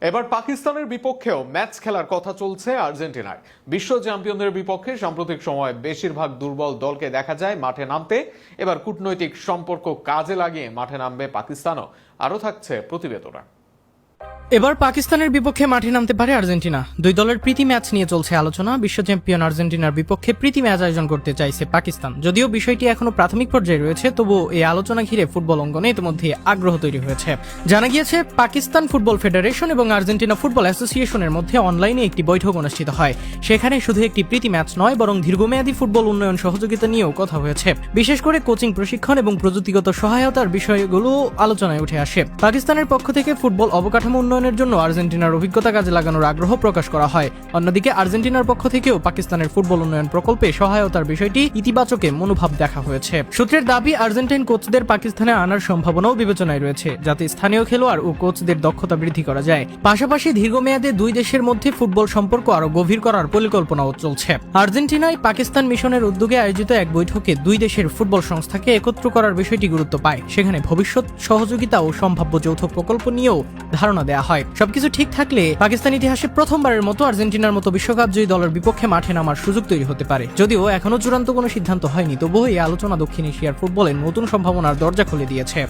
এবার পাকিস্তানের বিপক্ষেও ম্যাচ খেলার কথা চলছে আর্জেন্টিনায়। বিশ্ব চ্যাম্পিয়নদের বিপক্ষে সাম্প্রতিক সময়ে বেশিরভাগ দুর্বল দলকে দেখা যায় মাঠে নামতে। এবার কূটনৈতিক সম্পর্ক কাজে লাগিয়ে মাঠে নামবে পাকিস্তানও। আরও থাকছে প্রতিবেদনা। এবার পাকিস্তানের বিপক্ষে মাঠে নামতে পারে আর্জেন্টিনা। দুই দলের প্রীতি ম্যাচ নিয়ে চলছে আলোচনা। বিশ্ব চ্যাম্পিয়ন আর্জেন্টিনার বিপক্ষে প্রীতি ম্যাচ আয়োজন করতে চাইছে পাকিস্তান। যদিও বিষয়টি এখনো প্রাথমিক পর্যায়ে রয়েছে, তবুও এই আলোচনা ঘিরে ফুটবল অঙ্গনে ইতিমধ্যে আগ্রহ তৈরি হয়েছে। জানা গিয়েছে, পাকিস্তান ফুটবল ফেডারেশন এবং আর্জেন্টিনা ফুটবল অ্যাসোসিয়েশনের মধ্যে অনলাইনে একটি বৈঠক অনুষ্ঠিত হয়। সেখানে শুধু একটি প্রীতি ম্যাচ নয়, বরং দীর্ঘমেয়াদী ফুটবল উন্নয়ন সহযোগিতা নিয়েও কথা হয়েছে। বিশেষ করে কোচিং, প্রশিক্ষণ এবং প্রযুক্তিগত সহায়তার বিষয়গুলো আলোচনায় উঠে আসে। পাকিস্তানের পক্ষ থেকে ফুটবল অবকাঠামো উন্নয়নের জন্য আর্জেন্টিনার অভিজ্ঞতা কাজে লাগানোর আগ্রহ প্রকাশ করা হয়। অন্যদিকে আর্জেন্টিনার পক্ষ থেকেও পাকিস্তানের ফুটবল উন্নয়ন প্রকল্পে সহায়তার বিষয়টি ইতিবাচক মনোভাব দেখা হয়েছে। সূত্রের দাবি, আর্জেন্টাইন কোচদের পাকিস্তানে আনার সম্ভাবনাও বিবেচনায় রয়েছে, যাতে স্থানীয় খেলোয়াড় ও কোচদের দক্ষতা বৃদ্ধি করা যায়। পাশাপাশি দীর্ঘমেয়াদে দুই দেশের মধ্যে ফুটবল সম্পর্ক আরো গভীর করার পরিকল্পনাও চলছে। আর্জেন্টিনায় পাকিস্তান মিশনের উদ্যোগে আয়োজিত এক বৈঠকে দুই দেশের ফুটবল সংস্থাকে একত্র করার বিষয়টি গুরুত্ব পায়। সেখানে ভবিষ্যৎ সহযোগিতা ও সম্ভাব্য যৌথ প্রকল্প নিয়েও ধারণা দেওয়া হয়। সবকিছু ঠিক থাকলে পাকিস্তান ইতিহাসে প্রথমবারের মতো আর্জেন্টিনার মতো বিশ্বকাপ জয়ী দলের বিপক্ষে মাঠে নামার সুযোগ তৈরি হতে পারে। যদিও এখনো চূড়ান্ত কোনো সিদ্ধান্ত হয়নি, তবুও এই আলোচনা দক্ষিণ এশিয়ার ফুটবলে নতুন সম্ভাবনার দরজা খুলে দিয়েছে।